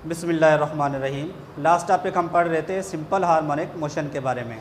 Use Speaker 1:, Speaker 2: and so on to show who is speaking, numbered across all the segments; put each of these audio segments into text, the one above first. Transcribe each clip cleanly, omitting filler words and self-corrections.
Speaker 1: बिस्मिल्लाहिर्रहमानिर्रहीम। Last topic हम पढ़ रहे थे सिंपल हार्मोनिक मोशन के बारे में।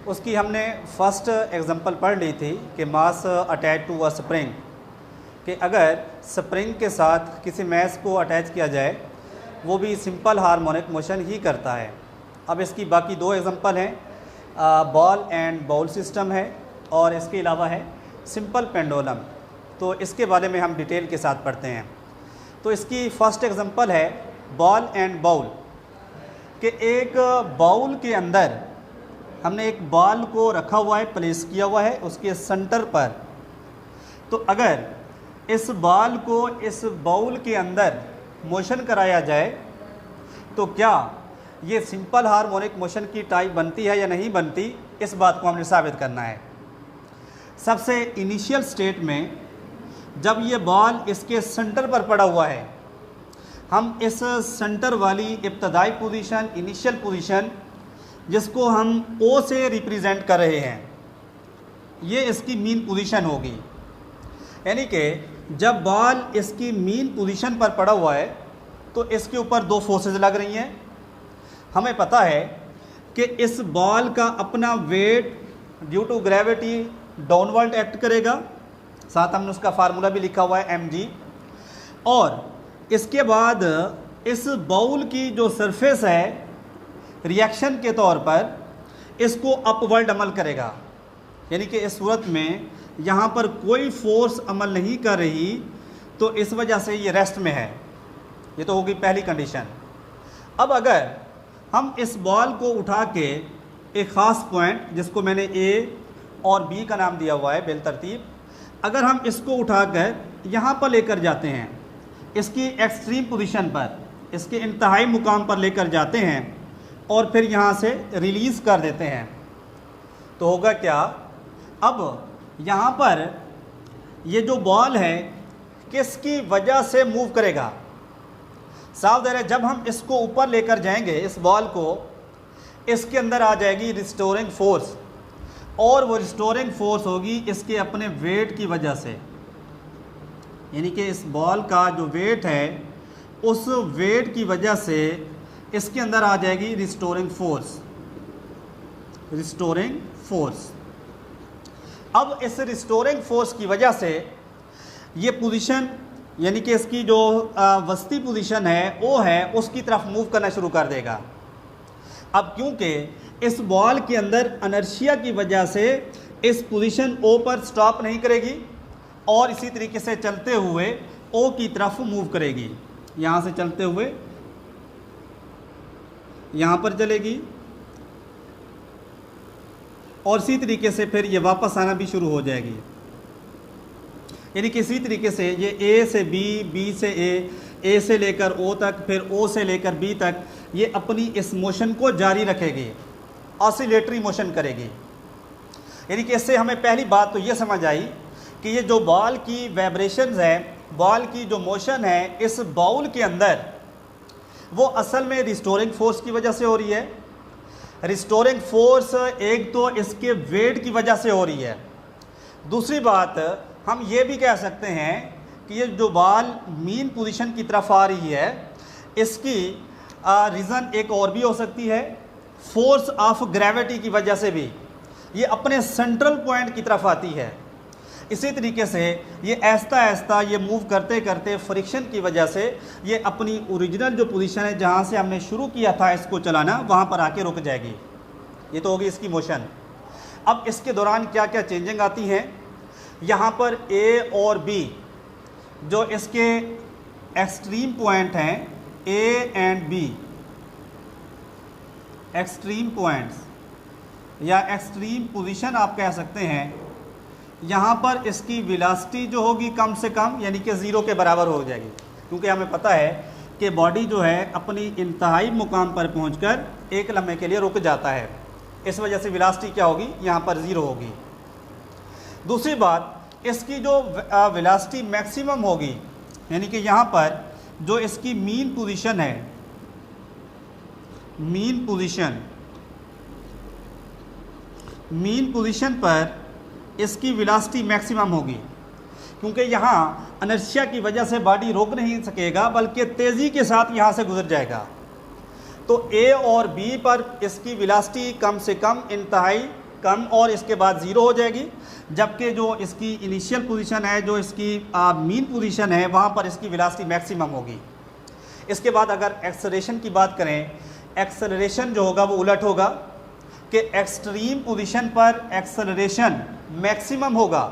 Speaker 1: उसकी हमने फर्स्ट एग्जांपल पढ़ ली थी कि mass attach to a spring, कि अगर स्प्रिंग के साथ किसी मैस को अटैच किया जाए वो भी सिंपल हार्मोनिक मोशन ही करता है। अब इसकी बाकी दो एग्जांपल हैं, बॉल एंड बाउल सिस्टम है और इसके अलावा है सिंपल पेंडुलम। तो इसके बारे में हम डिटेल के साथ पढ़ते हैं। तो इसकी फ़र्स्ट एग्जांपल है बॉल एंड बाउल, कि एक बाउल के अंदर हमने एक बॉल को रखा हुआ है, प्लेस किया हुआ है उसके सेंटर पर। तो अगर इस बॉल को इस बाउल के अंदर मोशन कराया जाए तो क्या ये सिंपल हार्मोनिक मोशन की टाइप बनती है या नहीं बनती, इस बात को हमने साबित करना है। सबसे इनिशियल स्टेट में जब ये बॉल इसके सेंटर पर पड़ा हुआ है, हम इस सेंटर वाली इब्तदाई पोजीशन, इनिशियल पोजीशन, जिसको हम ओ से रिप्रेजेंट कर रहे हैं, ये इसकी मीन पोजीशन होगी। यानी कि जब बॉल इसकी मीन पोजीशन पर पड़ा हुआ है तो इसके ऊपर दो फोर्सेस लग रही हैं। हमें पता है कि इस बॉल का अपना weight due to gravity downward act करेगा, साथ हमने उसका फार्मूला भी लिखा हुआ है mg। और इसके बाद इस बाउल की जो सरफेस है रिएक्शन के तौर पर इसको अपवर्ड अमल करेगा। यानी कि इस सूरत में यहाँ पर कोई फोर्स अमल नहीं कर रही, तो इस वजह से ये रेस्ट में है। ये तो होगी पहली कंडीशन। अब अगर हम इस बॉल को उठा के एक ख़ास पॉइंट, जिसको मैंने ए और बी का नाम दिया हुआ है बिल तरतीब, अगर हम इसको उठाकर यहाँ पर लेकर जाते हैं, इसकी एक्सट्रीम पोजीशन पर, इसके इंतहाई मुकाम पर लेकर जाते हैं और फिर यहाँ से रिलीज़ कर देते हैं, तो होगा क्या? अब यहाँ पर ये जो बॉल है किसकी वजह से मूव करेगा? साफ ज़ाहिर है, जब हम इसको ऊपर लेकर जाएंगे इस बॉल को, इसके अंदर आ जाएगी रिस्टोरिंग फोर्स, और वो रिस्टोरिंग फोर्स होगी इसके अपने वेट की वजह से। यानी कि इस बॉल का जो वेट है उस वेट की वजह से इसके अंदर आ जाएगी रिस्टोरिंग फोर्स, रिस्टोरिंग फोर्स। अब इस रिस्टोरिंग फोर्स की वजह से ये पोजीशन, यानी कि इसकी जो वस्ती पोजीशन है वो है, उसकी तरफ मूव करना शुरू कर देगा। अब क्योंकि इस बॉल के अंदर अनर्शिया की वजह से इस पोजीशन ओ पर स्टॉप नहीं करेगी और इसी तरीके से चलते हुए ओ की तरफ मूव करेगी। यहाँ से चलते हुए यहाँ पर चलेगी और इसी तरीके से फिर ये वापस आना भी शुरू हो जाएगी। यानी कि इसी तरीके से ये ए से बी, बी से ए से लेकर ओ तक, फिर ओ से लेकर बी तक ये अपनी इस मोशन को जारी रखेगी, ऑसिलेटरी मोशन करेगी। यानी कि इससे हमें पहली बात तो ये समझ आई कि ये जो बॉल की वाइब्रेशंस है, बॉल की जो मोशन है इस बाउल के अंदर, वो असल में रिस्टोरिंग फोर्स की वजह से हो रही है। रिस्टोरिंग फोर्स एक तो इसके वेट की वजह से हो रही है, दूसरी बात हम ये भी कह सकते हैं कि ये जो बॉल मीन पोजीशन की तरफ आ रही है, इसकी रीज़न एक और भी हो सकती है, फोर्स ऑफ ग्रेविटी की वजह से भी ये अपने सेंट्रल पॉइंट की तरफ आती है। इसी तरीके से ये ऐसा ऐसा ये मूव करते करते फ्रिक्शन की वजह से ये अपनी ओरिजिनल जो पोजीशन है, जहाँ से हमने शुरू किया था इसको चलाना, वहाँ पर आके रुक जाएगी। ये तो होगी इसकी मोशन। अब इसके दौरान क्या क्या चेंजिंग आती हैं, यहाँ पर ए और बी जो इसके एक्सट्रीम पॉइंट हैं, A and B, extreme points या एक्सट्रीम पोजीशन आप कह सकते हैं, यहाँ पर इसकी वेलोसिटी जो होगी कम से कम, यानी कि ज़ीरो के बराबर हो जाएगी। क्योंकि हमें पता है कि बॉडी जो है अपनी इंतहाई मुकाम पर पहुंचकर एक लम्हे के लिए रुक जाता है, इस वजह से वेलोसिटी क्या होगी, यहाँ पर ज़ीरो होगी। दूसरी बात, इसकी जो वेलोसिटी मैक्सिमम होगी, यानी कि यहाँ पर जो इसकी मीन पोजीशन है, मीन पोजीशन पर इसकी वेलोसिटी मैक्सिमम होगी। क्योंकि यहाँ इनर्शिया की वजह से बॉडी रोक नहीं सकेगा बल्कि तेज़ी के साथ यहाँ से गुजर जाएगा। तो ए और बी पर इसकी वेलोसिटी कम से कम इंतहाई कम और इसके बाद ज़ीरो हो जाएगी, जबकि जो इसकी इनिशियल पोजीशन है, जो इसकी मीन पोजीशन है, वहाँ पर इसकी वेलोसिटी मैक्सिमम होगी। इसके बाद अगर एक्सेलरेशन की बात करें, एक्सेलरेशन जो होगा वो उलट होगा कि एक्सट्रीम पोजीशन पर एक्सेलरेशन मैक्सिमम होगा,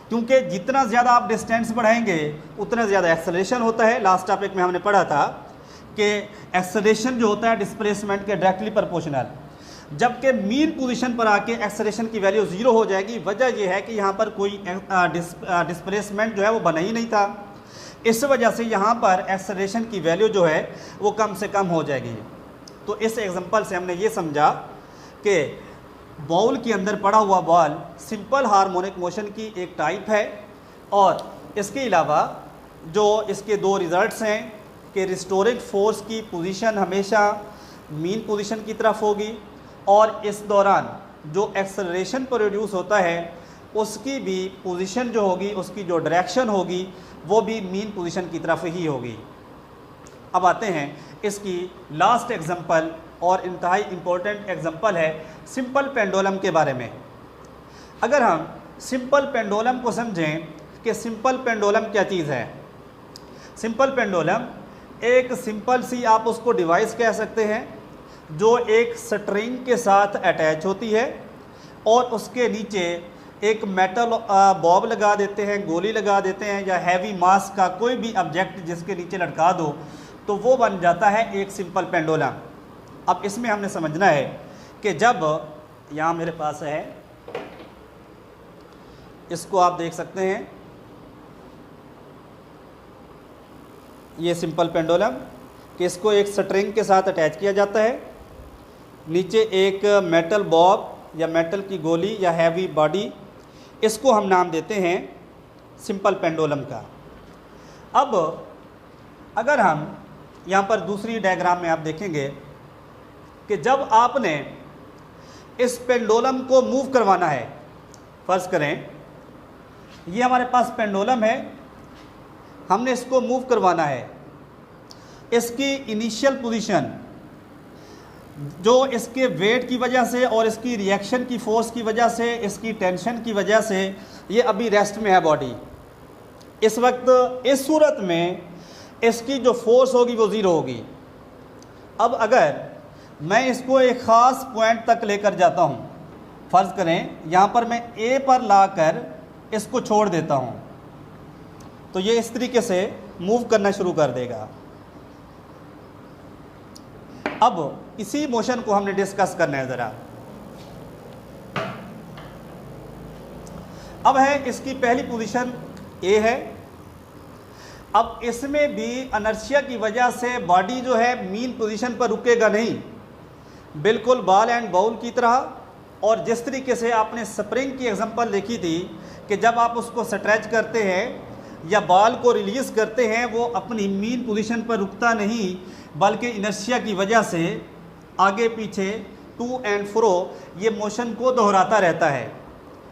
Speaker 1: क्योंकि जितना ज़्यादा आप डिस्टेंस बढ़ाएंगे उतना ज़्यादा एक्सेलरेशन होता है। लास्ट टॉपिक में हमने पढ़ा था कि एक्सेलरेशन जो होता है डिस्प्लेसमेंट के डायरेक्टली प्रोपोर्शनल, जबकि मीन पोजीशन पर आके एक्सेलरेशन की वैल्यू ज़ीरो हो जाएगी। वजह यह है कि यहाँ पर कोई डिस्प्लेसमेंट जो है वो बना ही नहीं था, इस वजह से यहाँ पर एक्सेलरेशन की वैल्यू जो है वो कम से कम हो जाएगी। तो इस एग्जांपल से हमने ये समझा कि बाउल के अंदर पड़ा हुआ बॉल सिंपल हार्मोनिक मोशन की एक टाइप है, और इसके अलावा जो इसके दो रिजल्ट्स हैं कि रिस्टोरिंग फोर्स की पोजीशन हमेशा मीन पोजीशन की तरफ होगी, और इस दौरान जो एक्सेलरेशन प्रोड्यूस होता है उसकी भी पोजीशन जो होगी, उसकी जो डायरेक्शन होगी वो भी मीन पोजीशन की तरफ ही होगी। अब आते हैं इसकी लास्ट एग्जांपल, और इंतहाई इम्पोर्टेंट एग्जांपल है सिंपल पेंडुलम के बारे में। अगर हम सिंपल पेंडुलम को समझें कि सिंपल पेंडुलम क्या चीज़ है। सिंपल पेंडुलम एक सिंपल सी आप उसको डिवाइस कह सकते हैं जो एक स्ट्रिंग के साथ अटैच होती है, और उसके नीचे एक मेटल बॉब लगा देते हैं, गोली लगा देते हैं, या हैवी मास का कोई भी ऑब्जेक्ट जिसके नीचे लटका दो तो वो बन जाता है एक सिंपल पेंडुलम। अब इसमें हमने समझना है कि जब यहाँ मेरे पास है, इसको आप देख सकते हैं, ये सिंपल पेंडुलम कि इसको एक स्ट्रिंग के साथ अटैच किया जाता है, नीचे एक मेटल बॉब या मेटल की गोली या हैवी बॉडी, इसको हम नाम देते हैं सिंपल पेंडुलम का। अब अगर हम यहाँ पर दूसरी डायग्राम में आप देखेंगे कि जब आपने इस पेंडुलम को मूव करवाना है, फ़र्ज़ करें ये हमारे पास पेंडुलम है, हमने इसको मूव करवाना है, इसकी इनिशियल पोजीशन जो इसके वेट की वजह से और इसकी रिएक्शन की फ़ोर्स की वजह से, इसकी टेंशन की वजह से ये अभी रेस्ट में है बॉडी। इस वक्त इस सूरत में इसकी जो फोर्स होगी वो ज़ीरो होगी। अब अगर मैं इसको एक ख़ास पॉइंट तक लेकर जाता हूँ, फ़र्ज़ करें यहाँ पर मैं ए पर लाकर इसको छोड़ देता हूँ, तो ये इस तरीके से मूव करना शुरू कर देगा। अब इसी मोशन को हमने डिस्कस करना है ज़रा। अब है इसकी पहली पोजीशन ए है। अब इसमें भी इनर्शिया की वजह से बॉडी जो है मीन पोजीशन पर रुकेगा नहीं, बिल्कुल बॉल एंड बाउल की तरह। और जिस तरीके से आपने स्प्रिंग की एग्जांपल देखी थी कि जब आप उसको स्ट्रेच करते हैं या बॉल को रिलीज़ करते हैं, वो अपनी मीन पोजीशन पर रुकता नहीं बल्कि इनर्शिया की वजह से आगे पीछे टू एंड फ्रो ये मोशन को दोहराता रहता है।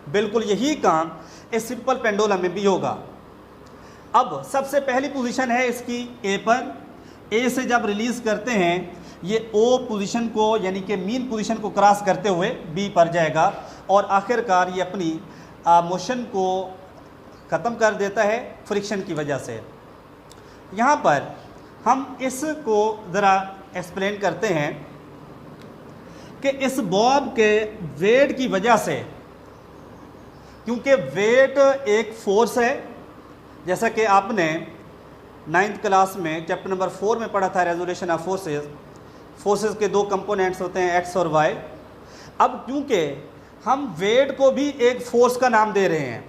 Speaker 1: बिल्कुल यही काम इस सिंपल पेंडुलम में भी होगा। अब सबसे पहली पोजीशन है इसकी ए पर, ए से जब रिलीज़ करते हैं ये ओ पोजीशन को यानी कि मीन पोजीशन को क्रॉस करते हुए बी पर जाएगा और आखिरकार ये अपनी मोशन को ख़त्म कर देता है फ्रिक्शन की वजह से। यहाँ पर हम इसको ज़रा एक्सप्लेन करते हैं कि इस बॉब के वेट की वजह से, क्योंकि वेट एक फोर्स है, जैसा कि आपने 9th क्लास में चैप्टर नंबर 4 में पढ़ा था रेजोल्यूशन ऑफ फोर्सेस। फोर्सेस के दो कंपोनेंट्स होते हैं एक्स और वाई। अब क्योंकि हम वेट को भी एक फोर्स का नाम दे रहे हैं,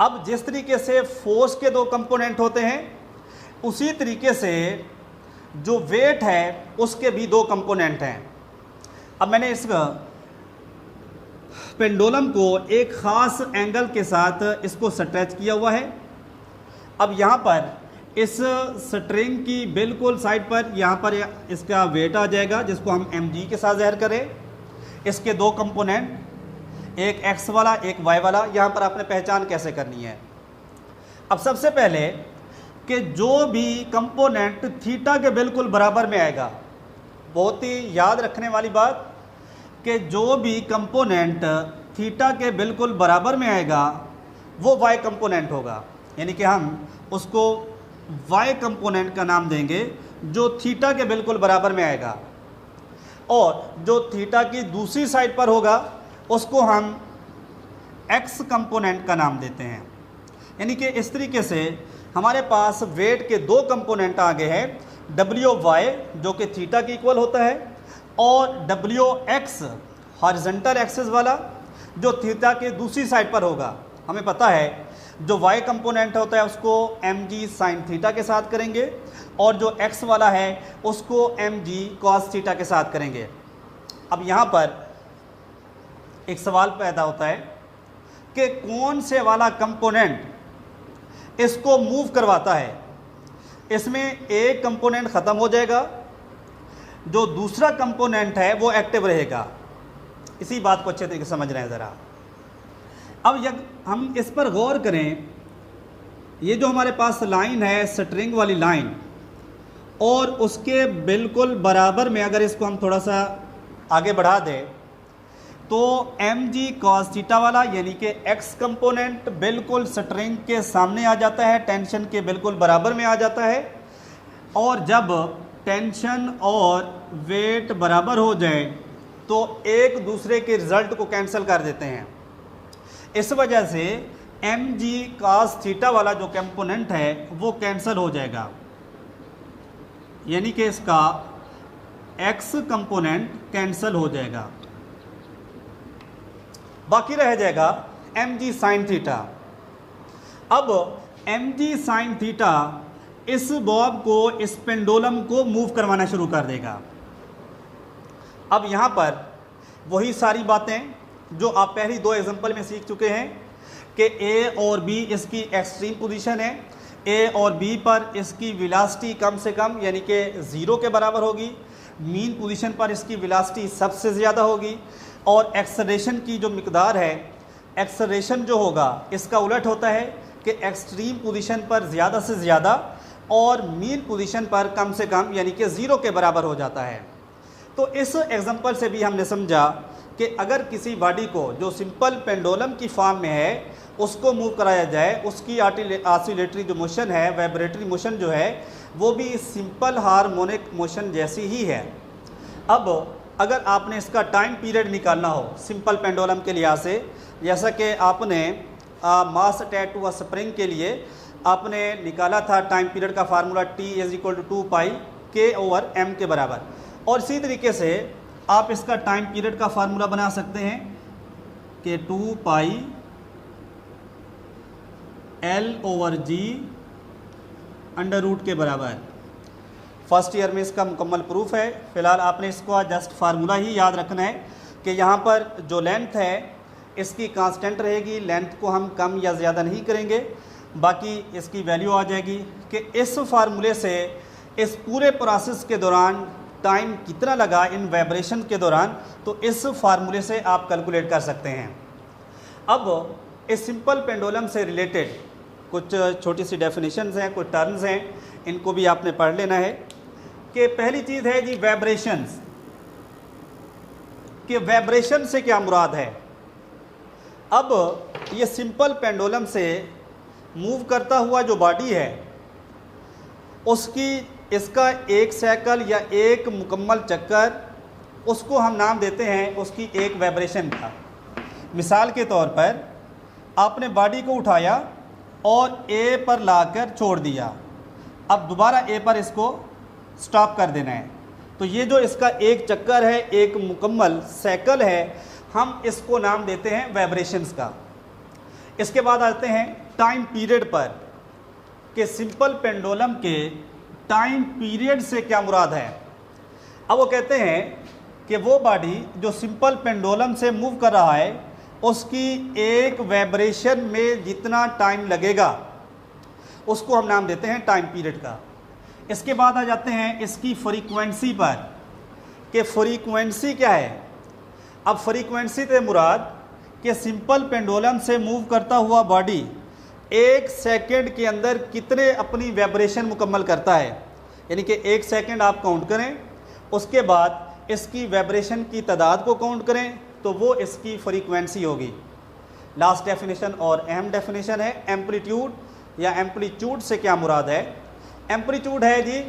Speaker 1: अब जिस तरीके से फोर्स के दो कंपोनेंट होते हैं उसी तरीके से जो वेट है उसके भी दो कंपोनेंट हैं। अब मैंने इस पेंडुलम को एक ख़ास एंगल के साथ इसको स्ट्रेच किया हुआ है। अब यहाँ पर इस स्ट्रिंग की बिल्कुल साइड पर यहाँ पर इसका वेट आ जाएगा जिसको हम mg के साथ ज़ाहिर करें। इसके दो कंपोनेंट, एक x वाला एक y वाला। यहाँ पर आपने पहचान कैसे करनी है, अब सबसे पहले कि जो भी कंपोनेंट थीटा के बिल्कुल बराबर में आएगा, बहुत ही याद रखने वाली बात कि जो भी कंपोनेंट थीटा के बिल्कुल बराबर में आएगा वो y कंपोनेंट होगा, यानी कि हम उसको y कंपोनेंट का नाम देंगे जो थीटा के बिल्कुल बराबर में आएगा, और जो थीटा की दूसरी साइड पर होगा उसको हम x कंपोनेंट का नाम देते हैं। यानी कि इस तरीके से हमारे पास वेट के दो कंपोनेंट आ गए हैं, WY जो कि थीटा के इक्वल होता है और WX हॉरिजॉन्टल एक्सिस वाला जो थीटा के दूसरी साइड पर होगा। हमें पता है जो y कंपोनेंट होता है उसको mg साइन थीटा के साथ करेंगे और जो x वाला है उसको mg कॉस थीटा के साथ करेंगे। अब यहाँ पर एक सवाल पैदा होता है कि कौन से वाला कंपोनेंट इसको मूव करवाता है। इसमें एक कंपोनेंट ख़त्म हो जाएगा, जो दूसरा कंपोनेंट है वो एक्टिव रहेगा। इसी बात को अच्छे तरीके से समझ रहे हैं ज़रा। अब यदि हम इस पर गौर करें, ये जो हमारे पास लाइन है स्ट्रिंग वाली लाइन, और उसके बिल्कुल बराबर में अगर इसको हम थोड़ा सा आगे बढ़ा दें तो mg cos थीटा वाला यानी कि x कंपोनेंट बिल्कुल स्ट्रिंग के सामने आ जाता है, टेंशन के बिल्कुल बराबर में आ जाता है, और जब टेंशन और वेट बराबर हो जाए तो एक दूसरे के रिजल्ट को कैंसिल कर देते हैं। इस वजह से mg cos थीटा वाला जो कंपोनेंट है वो कैंसिल हो जाएगा, यानी कि इसका x कंपोनेंट कैंसिल हो जाएगा, बाकी रह जाएगा mg साइन थीटा। अब mg साइन थीटा इस बॉब को, इस पेंडुलम को मूव करवाना शुरू कर देगा। अब यहाँ पर वही सारी बातें जो आप पहली दो एग्जांपल में सीख चुके हैं कि a और b इसकी एक्सट्रीम पोजीशन है, a और b पर इसकी वेलोसिटी कम से कम यानी कि 0 के बराबर होगी, मीन पोजीशन पर इसकी वेलोसिटी सबसे ज़्यादा होगी, और एक्सेलरेशन की जो मिकदार है, एक्सेलरेशन जो होगा इसका उलट होता है कि एक्सट्रीम पोजीशन पर ज़्यादा से ज़्यादा और मीन पोजीशन पर कम से कम यानी कि 0 के बराबर हो जाता है। तो इस एग्जांपल से भी हमने समझा कि अगर किसी बॉडी को जो सिंपल पेंडुलम की फॉर्म में है उसको मूव कराया जाए, उसकी ऑसिलेटरी जो मोशन है, वाइब्रेटरी मोशन जो है वो भी सिंपल हार्मोनिक मोशन जैसी ही है। अब अगर आपने इसका टाइम पीरियड निकालना हो सिंपल पेंडुलम के लिहाज से, जैसा कि आपने mass attach to a spring के लिए आपने निकाला था टाइम पीरियड का फार्मूला T = 2 पाई K/m के बराबर, और इसी तरीके से आप इसका टाइम पीरियड का फार्मूला बना सकते हैं कि 2 पाई L/g अंडर रूट के बराबर। फर्स्ट ईयर में इसका मुकम्मल प्रूफ है। फ़िलहाल आपने इसको जस्ट फार्मूला ही याद रखना है कि यहाँ पर जो लेंथ है इसकी कांस्टेंट रहेगी, लेंथ को हम कम या ज़्यादा नहीं करेंगे, बाकी इसकी वैल्यू आ जाएगी कि इस फार्मूले से इस पूरे प्रोसेस के दौरान टाइम कितना लगा इन वाइब्रेशन के दौरान, तो इस फार्मूले से आप कैलकुलेट कर सकते हैं। अब इस सिंपल पेंडुलम से रिलेटेड कुछ छोटी सी डेफिनेशंस हैं, कुछ टर्म्स हैं, इनको भी आपने पढ़ लेना है। कि पहली चीज़ है जी वाइब्रेशंस, कि वाइब्रेशन से क्या मुराद है। अब ये सिंपल पेंडुलम से मूव करता हुआ जो बॉडी है उसकी, इसका एक साइकिल या एक मुकम्मल चक्कर, उसको हम नाम देते हैं उसकी एक वाइब्रेशन का। मिसाल के तौर पर आपने बॉडी को उठाया और ए पर लाकर छोड़ दिया, अब दोबारा ए पर इसको स्टॉप कर देना है, तो ये जो इसका एक चक्कर है, एक मुकम्मल साइकिल है, हम इसको नाम देते हैं वाइब्रेशंस का। इसके बाद आते हैं टाइम पीरियड पर, कि सिंपल पेंडुलम के टाइम पीरियड से क्या मुराद है। अब वो कहते हैं कि वो बॉडी जो सिंपल पेंडुलम से मूव कर रहा है उसकी एक वाइब्रेशन में जितना टाइम लगेगा उसको हम नाम देते हैं टाइम पीरियड का। इसके बाद आ जाते हैं इसकी फ्रीक्वेंसी पर, कि फ्रीक्वेंसी क्या है। अब फ्रीक्वेंसी से मुराद कि सिंपल पेंडुलम से मूव करता हुआ बॉडी 1 सेकंड के अंदर कितने अपनी वाइब्रेशन मुकम्मल करता है, यानी कि 1 सेकंड आप काउंट करें, उसके बाद इसकी वाइब्रेशन की तादाद को काउंट करें तो वो इसकी फ्रीक्वेंसी होगी। लास्ट डेफिनेशन और अहम डेफिनेशन है एम्पलीट्यूड या एम्पलीट्यूड से क्या मुराद है। एम्पलीट्यूड है जी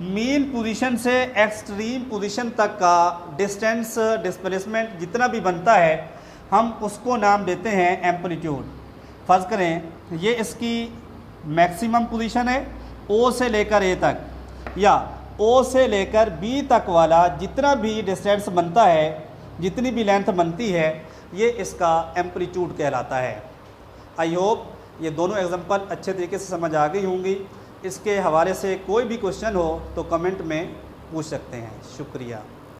Speaker 1: मीन पोजीशन से एक्सट्रीम पोजीशन तक का डिस्टेंस डिस्प्लेसमेंट जितना भी बनता है हम उसको नाम देते हैं एम्पलीट्यूड। फर्ज करें ये इसकी मैक्सिमम पोजीशन है ओ से लेकर ए तक, या ओ से लेकर बी तक वाला जितना भी डिस्टेंस बनता है, जितनी भी लेंथ बनती है, ये इसका एम्पलीट्यूड कहलाता है। आई होप ये दोनों एग्जांपल अच्छे तरीके से समझ आ गई होंगी। इसके हवाले से कोई भी क्वेश्चन हो तो कमेंट में पूछ सकते हैं। शुक्रिया।